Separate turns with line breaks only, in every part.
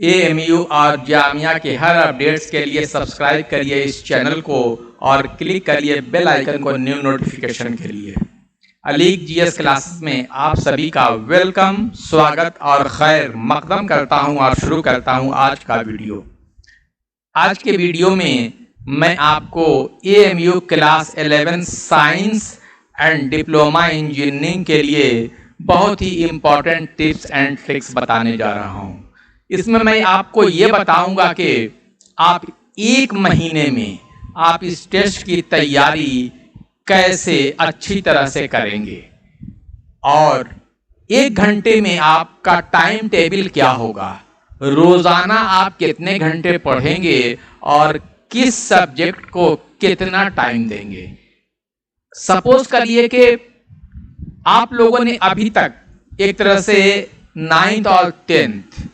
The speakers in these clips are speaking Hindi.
एएमयू और जामिया के हर अपडेट्स के लिए सब्सक्राइब करिए इस चैनल को और क्लिक करिए बेल आइकन को न्यू नोटिफिकेशन के लिए। अलीक जीएस क्लासेस में आप सभी का वेलकम, स्वागत और खैर मकदम करता हूं और शुरू करता हूं आज का वीडियो। आज के वीडियो में मैं आपको AMU class 11 science and diploma engineering के लिए बहुत ही इम्पोर्टेंट टिप्स एंड ट्रिक्स बताने जा रहा हूं। इसमें मैं आपको ये बताऊंगा कि आप एक महीने में आप इस टेस्ट की तैयारी कैसे अच्छी तरह से करेंगे और 1 घंटे में आपका टाइम टेबल क्या होगा, रोजाना आप कितने घंटे पढ़ेंगे और किस सब्जेक्ट को कितना टाइम देंगे। सपोज करिए कि आप लोगों ने अभी तक एक तरह से 9th और 10th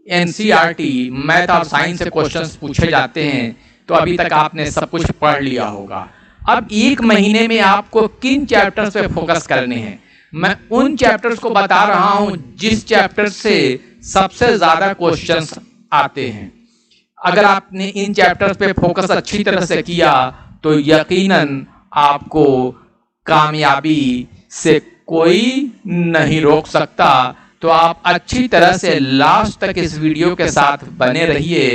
एनसीईआरटी मैथ और साइंस से क्वेश्चंस पूछे जाते हैं, तो अभी तक आपने सब कुछ पढ़ लिया होगा। अब 1 महीने में आपको किन चैप्टर्स पे फोकस करने हैं, मैं उन चैप्टर्स को बता रहा हूं जिस चैप्टर से सबसे ज्यादा क्वेश्चंस आते हैं। अगर आपने इन चैप्टर्स पे फोकस अच्छी तरह से किया तो यकीनन आपको कामयाबी से कोई नहीं रोक सकता। तो आप अच्छी तरह से लास्ट तक इस वीडियो के साथ बने रहिए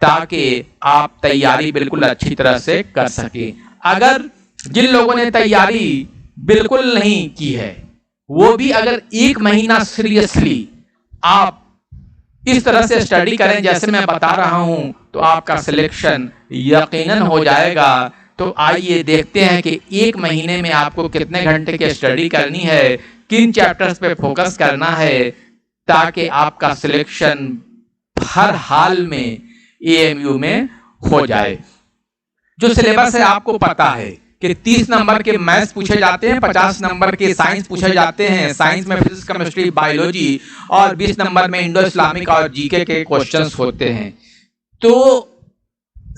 ताकि आप तैयारी बिल्कुल अच्छी तरह से कर सकें। अगर जिन लोगों ने तैयारी बिल्कुल नहीं की है वो भी अगर 1 महीना सीरियसली आप इस तरह से स्टडी करें जैसे मैं बता रहा हूं तो आपका सिलेक्शन यकीनन हो जाएगा। तो आइए देखते हैं कि 1 महीने में आपको कितने घंटे की स्टडी करनी है, किन चैप्टर्स पे फोकस करना है ताकि आपका सिलेक्शन हर हाल में एएमयू में हो जाए। जो सिलेबस है आपको पता है कि 30 नंबर के मैथ्स पूछे जाते हैं, 50 नंबर के साइंस पूछे जाते हैं, साइंस में फिजिक्स, केमिस्ट्री, बायोलॉजी और 20 नंबर में इंडो इस्लामिक और जीके के क्वेश्चंस होते हैं। तो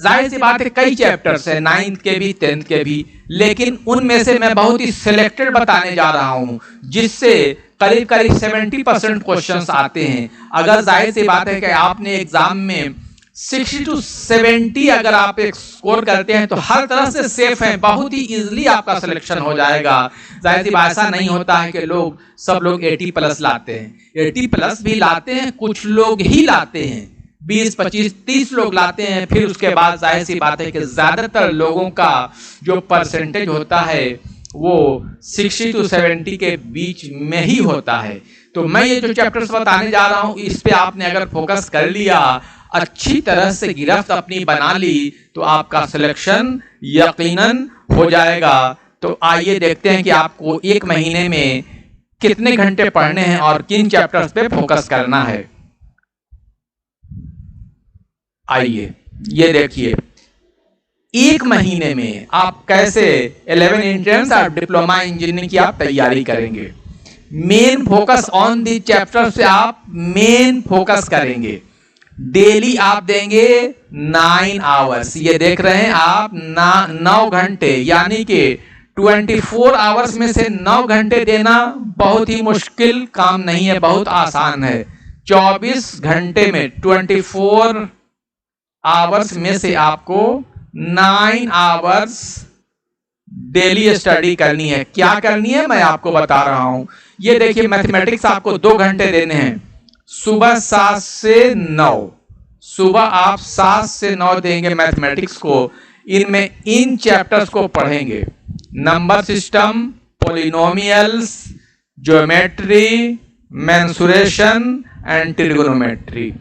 जाहिर सी बात है कई चैप्टर्स हैं, 9th के भी 10th के भी, लेकिन उनमें से मैं बहुत ही सिलेक्टेड बताने जा रहा हूं जिससे करीब करीब 70% क्वेश्चंस आते हैं। अगर जाहिर सी बात है कि आपने एग्जाम में 60 to 70 अगर आप एक स्कोर करते हैं तो हर तरह से सेफ हैं, बहुत ही इजीली आपका सिलेक्शन हो जाएगा। जाहिर सी बात ऐसा नहीं होता है कि सब लोग 80+ लाते हैं, 80+ भी लाते हैं, कुछ लोग ही लाते हैं, 20, 25, 30 लोग लाते हैं। फिर उसके बाद जाहिर सी बात है कि ज्यादातर लोगों का जो परसेंटेज होता है वो 60 to 70 के बीच में ही होता है। तो मैं ये जो चैप्टर्स बताने जा रहा हूं इस पे आपने अगर फोकस कर लिया, अच्छी तरह से गिरफ्त अपनी बना ली तो आपका सिलेक्शन यकीनन हो जाएगा। तो आइए देखते हैं कि आपको 1 महीने में कितने घंटे पढ़ने हैं और किन चैप्टर्स पे फोकस करना है। आइए ये देखिए 1 महीने में आप कैसे 11 एंट्रेंस और डिप्लोमा इंजीनियरिंग की आप तैयारी करेंगे। Main focus on the chapter से आप मेन फोकस करेंगे। डेली आप देंगे 9 आवर्स, ये देख रहे हैं आप 9 घंटे, यानी कि 24 आवर्स में से 9 घंटे देना बहुत ही मुश्किल काम नहीं है, बहुत आसान है। 24 घंटे में 24 आवर्स में से आपको 9 आवर्स डेली स्टडी करनी है। क्या करनी है मैं आपको बता रहा हूं। ये देखिए मैथमेटिक्स आपको 2 घंटे देने हैं, सुबह 7 से 9, सुबह आप 7 से 9 देंगे मैथमेटिक्स को। इनमें इन चैप्टर्स को पढ़ेंगे, number system, polynomials, geometry, mensuration and trigonometry.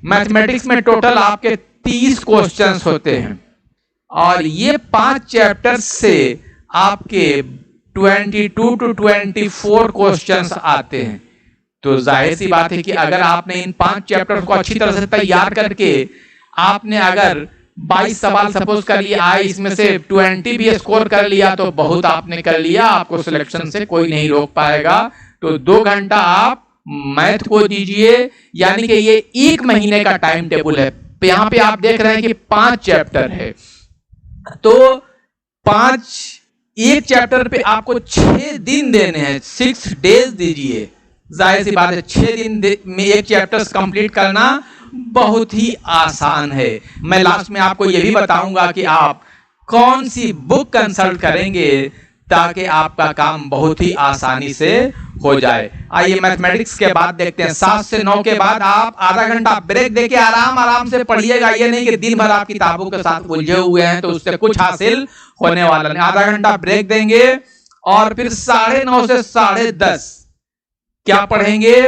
Mathematics में टोटल आपके 30 क्वेश्चंस होते हैं और ये 5 चैप्टर से आपके 22 to 24 क्वेश्चंस आते हैं। तो जाहिर सी बात है कि अगर आपने इन 5 चैप्टर को अच्छी तरह से तैयार करके आपने अगर 22 सवाल सपोज कर लिया, इसमें से 20 भी स्कोर कर लिया तो बहुत आपने कर लिया, आपको सिलेक्शन से कोई नहीं रोक पाएगा। तो 2 घंटा आप मैथ को दीजिए, यानी कि ये 1 महीने का टाइम टेबल है। यहां पे आप देख रहे हैं कि 5 चैप्टर है, तो 1 चैप्टर पे आपको 6 दिन देने हैं, 6 डेज दीजिए। जाहिर सी बात है 6 दिन में 1 चैप्टर कंप्लीट करना बहुत ही आसान है। मैं लास्ट में आपको ये भी बताऊंगा कि आप कौन सी बुक कंसल्ट करेंगे ताकि आपका काम बहुत ही आसानी से हो जाए। आइए मैथमेटिक्स के बाद देखते हैं। 7 से 9 के बाद आप आधा घंटा ब्रेक देके आराम आराम से पढ़िएगा। ये नहीं कि दिन भर आप किताबों के साथ उलझे हुए हैं तो उससे कुछ हासिल होने वाला नहीं। आधा घंटा ब्रेक देंगे और फिर 9:30 से 10:30 क्या पढ़ेंगे?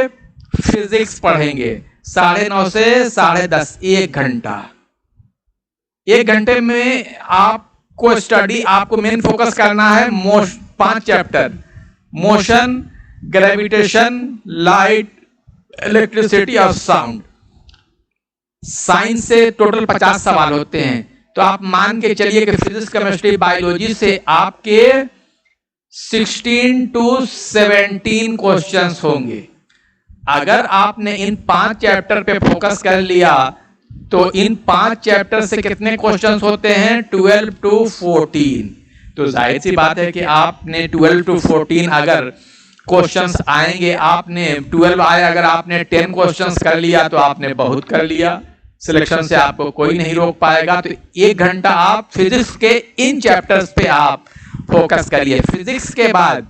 फिजिक्स पढ़ेंगे। 9:30 से 10:30 1 घंटा। 1 घंटे में आपको स्टडी, आपको मेन फोकस करना है 5 chapter: motion, gravitation, light, electricity और साउंड। साइंस से टोटल 50 सवाल होते हैं, तो आप मान के चलिए कि फिजिक्स, केमिस्ट्री, बायोलॉजी से आपके 16 to 17 क्वेश्चंस होंगे। अगर आपने इन 5 चैप्टर पे फोकस कर लिया तो इन 5 चैप्टर से कितने क्वेश्चंस होते हैं? 12 to 14। तो जाहिर सी बात है कि आपने 12 to 14 अगर क्वेश्चंस आएंगे, आपने 12 आए, अगर आपने 10 क्वेश्चंस कर लिया तो आपने बहुत कर लिया। सिलेक्शन से आपको कोई नहीं रोक पाएगा। तो 1 घंटा आप फिजिक्स के इन चैप्टर्स पे आप फोकस करिए। फिजिक्स के बाद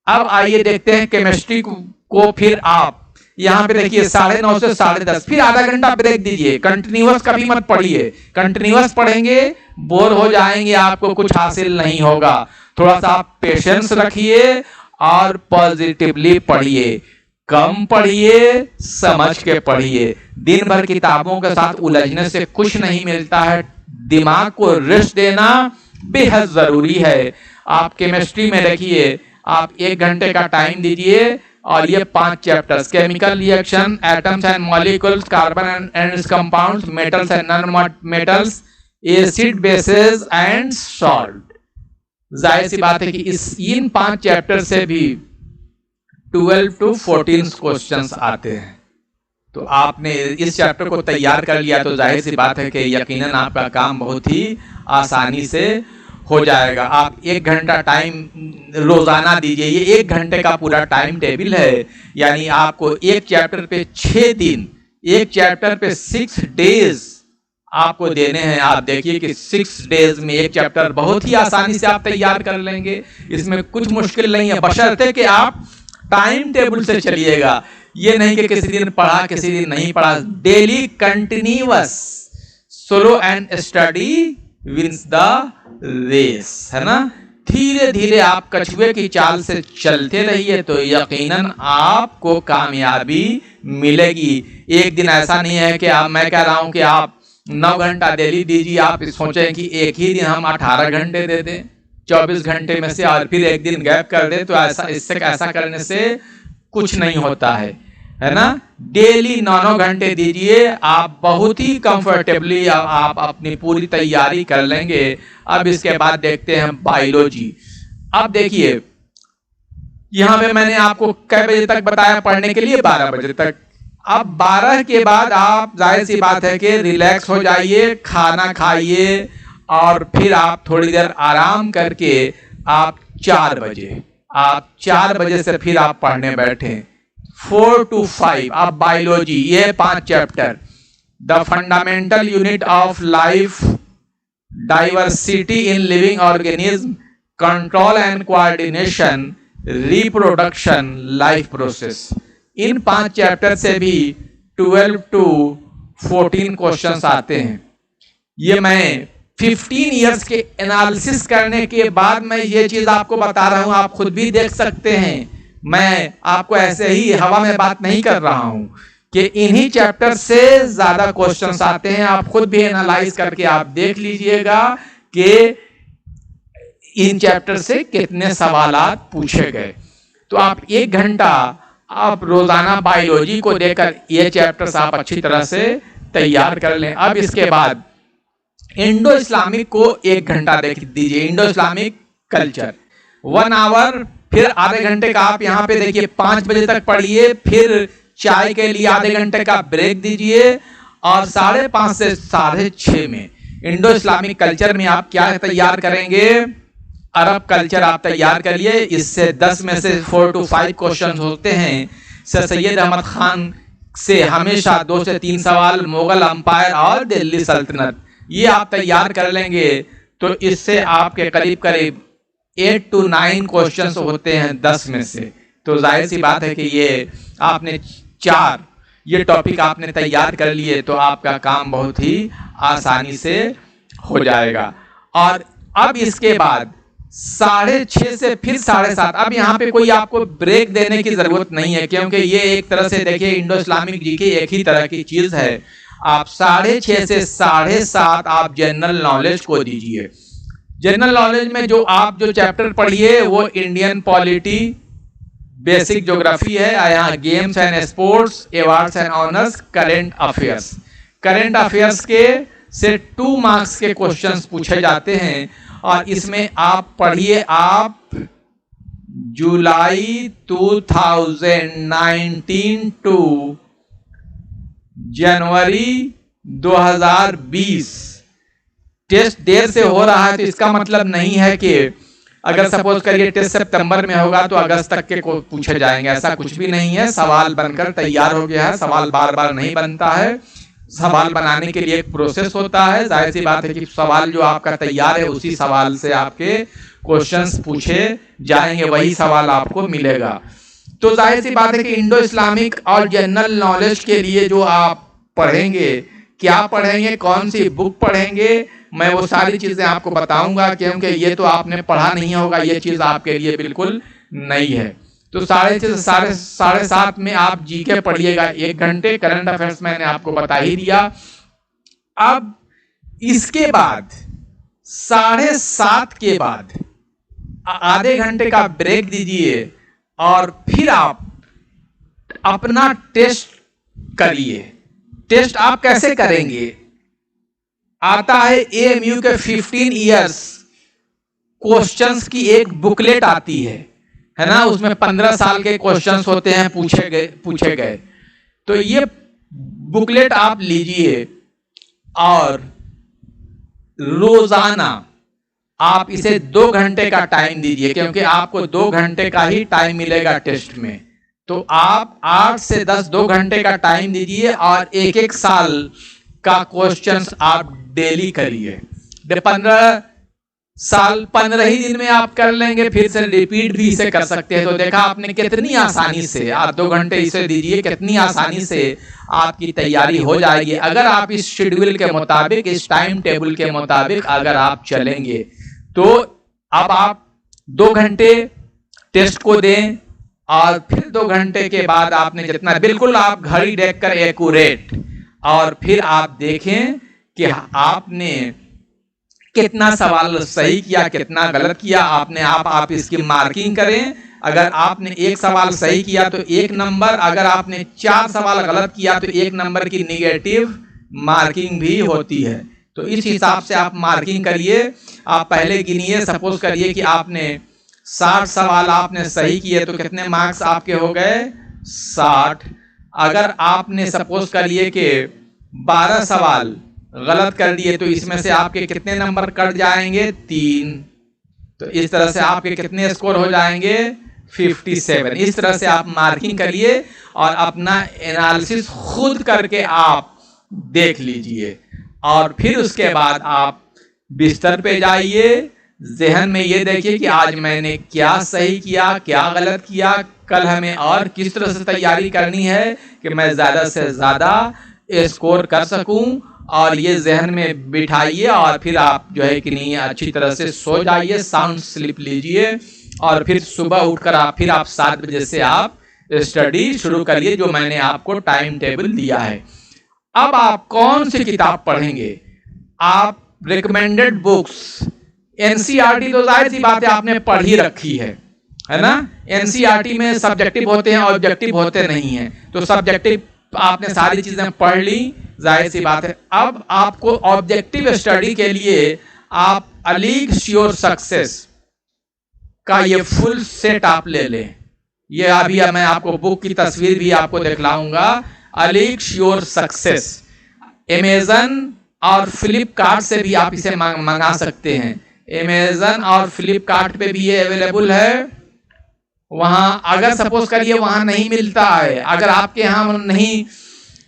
अब आइए देखते हैं केमिस्ट्री को। फिर आप यहां पे देखिए 9:30 से 10:30, फिर आधा घंटा ब्रेक दीजिए। कंटिन्यूअस कभी मत पढ़िए। कंटिन्यूअस पढ़ेंगे बोर हो जाएंगे, आपको कुछ हासिल नहीं होगा। थोड़ा सा आप पेशेंस रखिए और पॉजिटिवली पढ़िए। कम पढ़िए, समझ के पढ़िए। दिन भर किताबों के साथ उलझने से कुछ नहीं मिलता है। दिमाग को रेस्ट देना बेहद जरूरी है। आप केमिस्ट्री में देखिए, आप 1 घंटे का टाइम दीजिए और ये 5 chapters: chemical reaction, atoms and molecules, carbon and it's compounds, metals and non metals, acid, bases and salt. जाहिर सी बात है कि इन 5 चैप्टर से भी 12 to 14 क्वेश्चंस आते हैं। तो आपने इस चैप्टर को तैयार कर लिया तो जाहिर सी बात है कि यकीनन आपका काम बहुत ही आसानी से हो जाएगा। आप 1 घंटा टाइम रोजाना दीजिए। ये 1 घंटे का पूरा टाइम टेबल है, यानी आपको एक चैप्टर पे 6 दिन, एक चैप्टर पे 6 डेज आपको देने हैं। आप देखिए कि 6 डेज में एक चैप्टर बहुत ही आसानी से आप तैयार कर लेंगे। इसमें कुछ मुश्किल नहीं है, बशर्ते कि आप टाइम टेबल से चलिएगा। ये नहीं कि किसी दिन पढ़ा किसी दिन नहीं पढ़ा। Daily continuous slow and steady wins the race, है ना। धीरे धीरे आप कछुए की चाल से चलते रहिए तो यकीनन आपको कामयाबी मिलेगी। एक दिन ऐसा नहीं है कि मैं कह रहा हूं कि आप 9 घंटा डेली दीजिए। आप सोचें कि एक ही दिन हम 18 घंटे दे दें 24 घंटे में से, और फिर एक दिन गैप कर दे, तो ऐसा करने से कुछ नहीं होता है ना। डेली 9 घंटे दीजिए। आप बहुत ही कंफर्टेबली आप अपनी पूरी तैयारी कर लेंगे। अब इसके बाद देखते हैं बायोलॉजी। अब देखिए यहां पे मैंने आपको कै बजे तक बताया पढ़ने के लिए? 12 बजे तक। अब 12 के बाद आप जाहिर सी बात है कि रिलैक्स हो जाइए, खाना खाइए और फिर आप थोड़ी देर आराम करके आप 4 बजे से फिर आप पढ़ने बैठे। 4 to 5 आप बायोलॉजी, ये 5 chapter: the fundamental unit of life, diversity in living organism, control and coordination, reproduction, life process. In 5 chapter से भी 12 to 14 क्वेश्चंस आते हैं। ये मैं 15 इयर्स के एनालिसिस करने के बाद मैं ये चीज आपको बता रहा हूं। आप खुद भी देख सकते हैं, मैं आपको ऐसे ही हवा में बात नहीं कर रहा हूं कि इन्हीं चैप्टर से ज्यादा क्वेश्चंस आते हैं। आप खुद भी एनालाइज करके आप देख लीजिएगा कि इन चैप्टर से कितने सवालात पूछे गए। तो आप 1 घंटा आप रोजाना बायोलॉजी को देकर ये चैप्टर्स आप अच्छी तरह से तैयार कर लें। अब इसके बाद इंडो इस्लामिक को 1 घंटा देख दीजिए। इंडो इस्लामिक कल्चर 1 आवर, फिर आधे घंटे का आप यहाँ पे देखिए 5 बजे तक पढ़िए, फिर चाय के लिए आधे घंटे का ब्रेक दीजिए और 5:30 से 6:30 में इंडो इस्लामिक कल्चर में आप क्या तैयार करेंगे? अरब कल्चर आप तैयार करिए। इससे 10 में से 4 to 5 क्वेश्चन होते हैं। सर सैयद अहमद खान से हमेशा 2 से 3 सवाल, मुगल अंपायर और दिल्ली सल्तनत, ये आप तैयार कर लेंगे तो इससे आपके करीब करीब 8 to 9 क्वेश्चंस होते हैं 10 में से। तो जाहिर सी बात है कि ये आपने 4 ये टॉपिक आपने तैयार कर लिए तो आपका काम बहुत ही आसानी से हो जाएगा। और अब इसके बाद 6:30 से फिर 7:30, अब यहाँ पे कोई आपको ब्रेक देने की जरूरत नहीं है, क्योंकि ये एक तरह से देखिए इंडो इस्लामिक जीके एक ही तरह की चीज है। आप 6:30 से 7:30 आप जनरल नॉलेज को दीजिए। जनरल नॉलेज में जो आप जो चैप्टर पढ़िए वो इंडियन पॉलिटी, बेसिक ज्योग्राफी है, यहाँ games and sports, awards and honours, current affairs. Current affairs के से 2 मार्क्स के क्वेश्चंस पूछे जाते हैं और इसमें आप पढ़िए आप जुलाई 2019 टू जनवरी 2020। टेस्ट देर से हो रहा है तो इसका मतलब नहीं है कि अगर सपोज करिए टेस्ट सितंबर में होगा तो अगस्त तक के को पूछे जाएंगे, ऐसा कुछ भी नहीं है। सवाल बनकर तैयार हो गया है, सवाल बार बार नहीं बनता है, सवाल बनाने के लिए एक प्रोसेस होता है। जाहिर सी बात है कि सवाल जो आपका तैयार है उसी सवाल से आपके क्वेश्चंस पूछे जाएंगे, वही सवाल आपको मिलेगा। तो जाहिर सी बात है कि इंडो इस्लामिक और जनरल नॉलेज के लिए जो आप पढ़ेंगे, क्या पढ़ेंगे, कौन सी बुक पढ़ेंगे, मैं वो सारी चीजें आपको बताऊंगा, क्योंकि ये तो आपने पढ़ा नहीं होगा, ये चीज आपके लिए बिल्कुल नई है। तो 7:30 में आप जीके पढ़िएगा 1 घंटे, करंट अफेयर्स मैंने आपको बता ही दिया। अब इसके बाद 7:30 के बाद आधे घंटे का ब्रेक दीजिए और फिर आप अपना टेस्ट करिए। टेस्ट आप कैसे करेंगे? आता है एएमयू के 15 इयर्स क्वेश्चंस की एक बुकलेट आती है ना, उसमें 15 साल के क्वेश्चंस होते हैं पूछे गए। तो ये बुकलेट आप लीजिए और रोजाना आप इसे 2 घंटे का टाइम दीजिए, क्योंकि आपको 2 घंटे का ही टाइम मिलेगा टेस्ट में। तो आप 8 से 10 2 घंटे का टाइम दीजिए और 1-1 साल का क्वेश्चंस आप डेली करिए। 15 साल 15 ही दिन में आप कर लेंगे, फिर से रिपीट भी इसे कर सकते हैं। तो देखा आपने कितनी आसानी से आप 2 घंटे इसे दीजिए, कितनी आसानी से आपकी तैयारी हो जाएगी। अगर आप इस शेड्यूल के मुताबिक, इस टाइम टेबल के मुताबिक अगर आप चलेंगे तो अब आप 2 घंटे टेस्ट को दें और फिर 2 घंटे के बाद आपने जितना, बिल्कुल आप घड़ी देखकर एक्यूरेट, और फिर आप देखें कि आपने कितना सवाल सही किया, कितना गलत किया। आप इसकी मार्किंग करें। अगर आपने 1 सवाल सही किया तो 1 नंबर, अगर आपने 4 सवाल गलत किया तो 1 नंबर की निगेटिव मार्किंग भी होती है। तो इस हिसाब से आप मार्किंग करिए। आप पहले गिनिए, सपोज करिए कि आपने 60 सवाल आपने सही किए तो कितने मार्क्स आपके हो गए? 60। अगर आपने सपोज करिए कि 12 सवाल गलत कर दिए तो इसमें से आपके कितने नंबर कट जाएंगे? 3। तो इस तरह से आपके कितने स्कोर हो जाएंगे? 57। इस तरह से आप मार्किंग करिए और अपना एनालिसिस खुद करके आप देख लीजिए और फिर उसके बाद आप बिस्तर पे जाइए। जहन में ये देखिए कि आज मैंने क्या सही किया, क्या गलत किया, कल हमें और किस तरह से तैयारी करनी है कि मैं ज़्यादा से ज़्यादा स्कोर कर सकूं। और ये जहन में बिठाइए और फिर आप जो है कि नहीं अच्छी तरह से सो जाइए, साउंड स्लीप लीजिए और फिर सुबह उठकर आप 7 बजे से आप स्टडी शुरू करिए, जो मैंने आपको टाइम टेबल दिया है। अब आप कौन सी किताब पढ़ेंगे? आप रिकमेंडेड बुक्स, एनसीईआरटी तो जाहिर सी बात है आपने पढ़ ही रखी है ना। एनसीईआरटी में सब्जेक्टिव होते हैं, ऑब्जेक्टिव होते नहीं हैं। तो सब्जेक्टिव आपने सारी चीजें पढ़ ली, जाहिर सी बात है। अब आपको ऑब्जेक्टिव स्टडी के लिए आप अ लीग श्योर सक्सेस का ये फुल सेट आप ले लें। ये अभी मैं आपको बुक की तस्वीर भी आपको दिखलाऊंगा। A league sure success Amazon और फ्लिपकार्ट से भी आप इसे मंगा सकते हैं। अमेज़न और फ्लिपकार्ट पे भी ये अवेलेबल है। वहां अगर सपोज करिए वहां नहीं मिलता है, अगर आपके यहाँ नहीं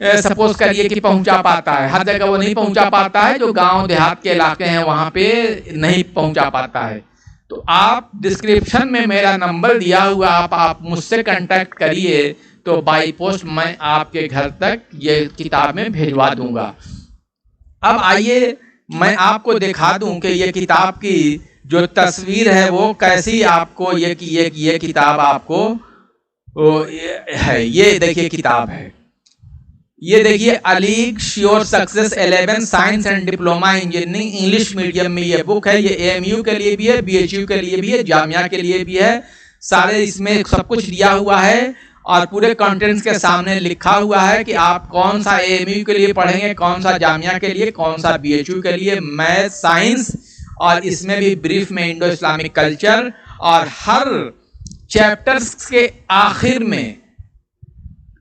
सपोज करिए कि पहुंचा पाता है, हर जगह वो नहीं पहुंचा पाता है, जो गांव देहात के इलाके हैं वहां पे नहीं पहुंचा पाता है। तो आप डिस्क्रिप्शन में मेरा नंबर दिया हुआ, आप मुझसे कांटेक्ट करिए, तो बाई पोस्ट मैं आपके घर तक ये किताबें भिजवा दूंगा। अब आइए मैं आपको दिखा दूं कि ये किताब की जो तस्वीर है वो कैसी आपको ये किताब आपको है। ये देखिए किताब है, ये देखिए Alyque sure success 11 science and diploma engineering English medium में ये बुक है। ये एएमयू के लिए भी है, बीएचयू के लिए भी है, जामिया के लिए भी है। सारे इसमें सब कुछ दिया हुआ है और पूरे कंटेंट्स के सामने लिखा हुआ है कि आप कौन सा एएमयू के लिए पढ़ेंगे, कौन सा जामिया के लिए, कौन सा बीएचयू के लिए, मैथ, साइंस, और इसमें भी ब्रीफ में इंडो इस्लामिक कल्चर। और हर चैप्टर्स के आखिर में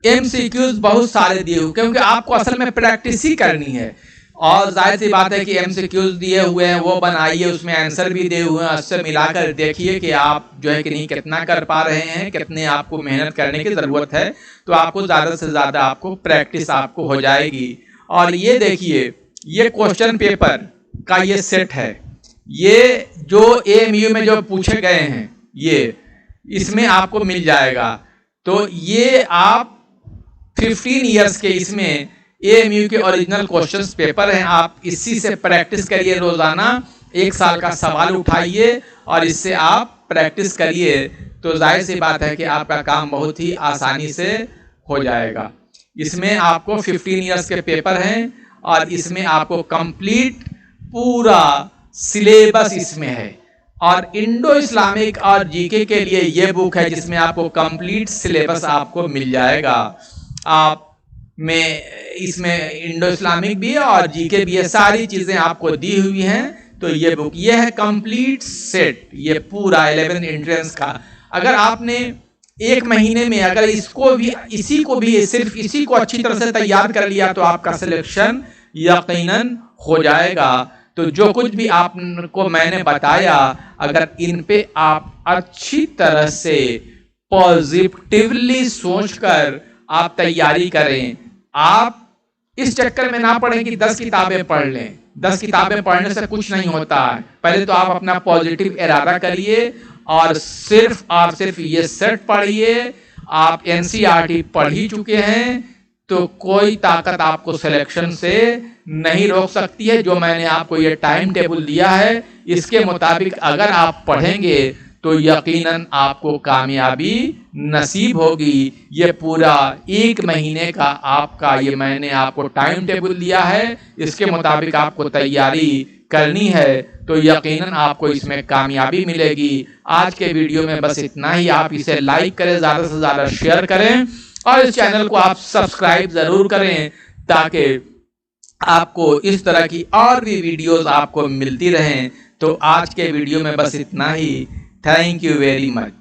एमसीक्यूज बहुत सारे दिए हुए, क्योंकि आपको असल में प्रैक्टिस ही करनी है। और जाहिर सी बात है कि एमसीक्यूज दिए हुए हैं वो बनाइए, उसमें आंसर भी दिए हुए हैं, उससे मिलाकर देखिए कि आप जो है कि नहीं कितना कर पा रहे हैं, कितने आपको मेहनत करने की ज़रूरत है। तो आपको ज़्यादा से ज़्यादा आपको प्रैक्टिस आपको हो जाएगी। और ये देखिए, ये क्वेश्चन पेपर का ये सेट है, ये जो एएमयू में जो पूछे गए हैं ये इसमें आपको मिल जाएगा। तो ये आप 15 इयर्स के इसमें एएमयू के ओरिजिनल क्वेश्चंस पेपर हैं। आप इसी से प्रैक्टिस करिए, रोजाना 1 साल का सवाल उठाइए और इससे आप प्रैक्टिस करिए, तो जाहिर सी बात है कि आपका काम बहुत ही आसानी से हो जाएगा। इसमें आपको 15 इयर्स के पेपर हैं और इसमें आपको कंप्लीट पूरा सिलेबस इसमें है। और इंडो इस्लामिक और जीके के लिए ये बुक है जिसमें आपको कंप्लीट सिलेबस आपको मिल जाएगा। आप में इसमें इंडो इस्लामिक भी है और जीके भी है, सारी चीजें आपको दी हुई हैं। तो ये बुक ये है कंप्लीट सेट, ये पूरा 11 एंट्रेंस का। अगर आपने 1 महीने में अगर इसको भी सिर्फ इसी को अच्छी तरह से तैयार कर लिया तो आपका सिलेक्शन यकीनन हो जाएगा। तो जो कुछ भी आपको मैंने बताया, अगर इन पे आप अच्छी तरह से पॉजिटिवली सोचकर आप तैयारी करें, आप इस चक्कर में ना पड़े कि 10 किताबें पढ़ लें। 10 किताबें पढ़ने से कुछ नहीं होता है। पहले तो आप अपना पॉजिटिव इरादा करिए और सिर्फ ये सेट पढ़िए। आप एनसीईआरटी पढ़ ही चुके हैं तो कोई ताकत आपको सिलेक्शन से नहीं रोक सकती है। जो मैंने आपको ये टाइम टेबल दिया है इसके मुताबिक अगर आप पढ़ेंगे तो यकीनन आपको कामयाबी नसीब होगी। ये पूरा 1 महीने का आपका ये मैंने आपको टाइम टेबल दिया है, इसके मुताबिक आपको तैयारी करनी है तो यकीनन आपको इसमें कामयाबी मिलेगी। आज के वीडियो में बस इतना ही। आप इसे लाइक करें, ज़्यादा से ज़्यादा शेयर करें और इस चैनल को आप सब्सक्राइब ज़रूर करें ताकि आपको इस तरह की और भी वीडियोस आपको मिलती रहें। तो आज के वीडियो में बस इतना ही। Thank you very much.